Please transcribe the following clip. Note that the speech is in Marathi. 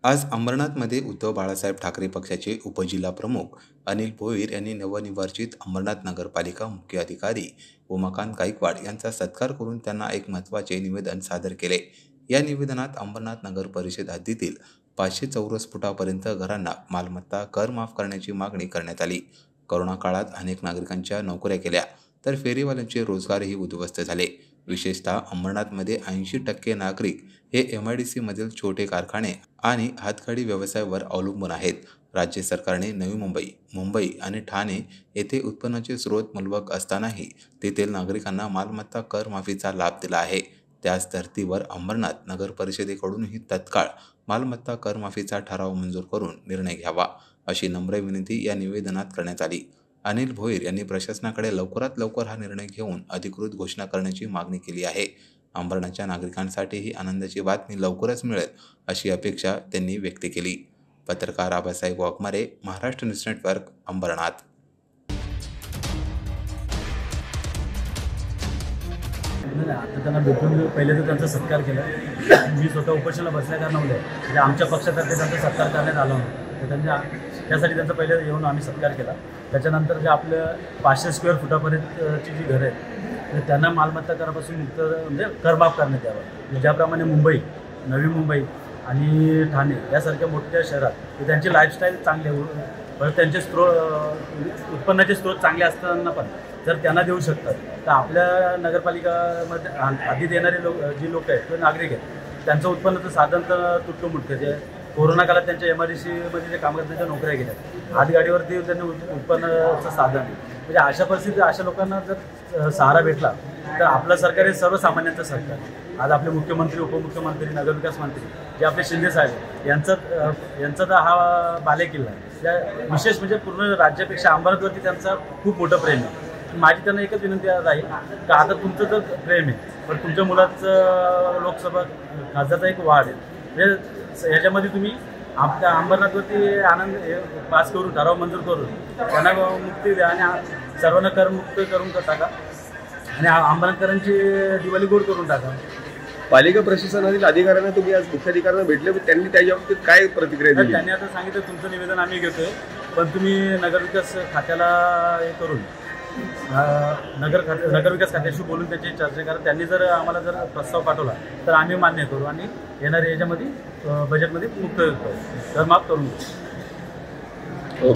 आज अंबरनाथमध्ये उद्धव बाळासाहेब ठाकरे पक्षाचे उपजिल्हा प्रमुख अनिल भोईर यांनी नवनिर्वाचित अंबरनाथ नगरपालिका मुख्य अधिकारी उमाकांत गायकवाड यांचा सत्कार करून त्यांना एक महत्त्वाचे निवेदन सादर केले। या निवेदनात अंबरनाथ नगर परिषद हद्दीतील 500 चौरस फुटापर्यंत घरांना मालमत्ता कर माफ करण्याची मागणी करण्यात आली। कोरोना काळात अनेक नागरिकांच्या नोकऱ्या गेल्या तर फेरीवाल्यांचे रोजगारही उद्ध्वस्त झाले। विशेषतः अंबरनाथमध्ये 80% नागरिक हे MIDC मधील छोटे कारखाने आणि हातगाडी व्यवसायावर अवलंबून आहेत। राज्य सरकारने नवी मुंबई, मुंबई आणि ठाणे येथे उत्पन्नाचे स्रोत मूलभूत असतानाही तेथील नागरिकांना मालमत्ता कर माफीचा लाभ दिला आहे। त्याच धर्तीवर अंबरनाथ नगर परिषदेकडूनही तत्काळ मालमत्ता कर माफीचा ठराव मंजूर करून निर्णय घ्यावा, अशी नम्र विनंती या निवेदनात करण्यात आली। अनिल भोईर यांनी प्रशासनाकडे लवकरात लवकर हा निर्णय घेऊन अधिकृत घोषणा करण्याची मागणी केली आहे। अंबरनाथच्या नागरिकांसाठी ही आनंदाची बातमी लवकरच मिळेल अशी अपेक्षा त्यांनी व्यक्त केली। पत्रकार आबासाहेब वाघमारे, महाराष्ट्र न्यूज नेटवर्क, अंबरनाथ। आता त्यांना भेटून पहिले तर त्यांचा सत्कार केला। मी स्वतः उपोषणाला बसल्या कारणामुळे म्हणजे आमच्या पक्षातर्फे त्यांचा सत्कार करण्यात आला होता, तर त्यासाठी त्यांचा पहिले येऊन आम्ही सत्कार केला। त्याच्यानंतर जे आपलं 500 स्क्वेअर फुटापर्यंतची जी घरं आहेत तर त्यांना मालमत्ता करापासून मुक्त म्हणजे करमाफ करण्यात यावं। ज्याप्रमाणे मुंबई, नवी मुंबई आणि ठाणे यासारख्या मोठ्या शहरात त्यांची लाईफस्टाईल चांगली परत त्यांचे उत्पन्नाचे स्रोत चांगले असताना पण जर त्यांना देऊ शकतात तर आपल्या नगरपालिकामध्ये हद्दीत येणारे जी लोक आहेत किंवा नागरिक आहेत त्यांचं उत्पन्नाचं साधन तर तुटकं मुटकं जे कोरोना काळात त्यांच्या MIDC मध्ये जे कामगारांच्या नोकऱ्या गेल्या, हातगाडीवरती त्यांनी उत्पन्नाचं साधन म्हणजे अशा परिस्थितीत अशा लोकांना जर सहारा भेटला तर आपलं सरकार हे सर्वसामान्यांचं सरकार आहे। आज आपले मुख्यमंत्री, उपमुख्यमंत्री, नगरविकास मंत्री जे आपले शिंदे साहेब यांचा तर हा बालेकिल्ला आहे। विशेष म्हणजे पूर्ण राज्यापेक्षा अंबरनाथवरती त्यांचा खूप मोठं प्रेम आहे। माझी त्यांना एकच विनंती राहील का आता तुमचं जर प्रेम आहे पण तुमच्या मुलाचं लोकसभा खासदारचा एक वाढ आहे, म्हणजे याच्यामध्ये तुम्ही आपल्या अंबरनाथवरती आनंद पास करून ठराव मंजूर करून त्यांना मुक्ती द्या आणि सर्वांना करमुक्त करून टाका आणि अंबरनाथकरांची दिवाळी गोड करून टाका। पालिका प्रशासनातील अधिकाऱ्यांना तुम्ही आज मुख्याधिकाऱ्यांना भेटले, त्यांनी त्याच्या बाबतीत काय प्रतिक्रिया दिली? त्यांनी आता सांगितलं तुमचं निवेदन आम्ही घेतोय पण तुम्ही नगरविकास खात्याला हे करून नगरविकास खात्याशी बोलून त्याची चर्चा करा। त्यांनी जर आम्हाला जर प्रस्ताव पाठवला तर आम्ही मान्य करू आणि येणाऱ्या याच्यामध्ये बजेटमध्ये मुक्त कर माफ करून देऊ।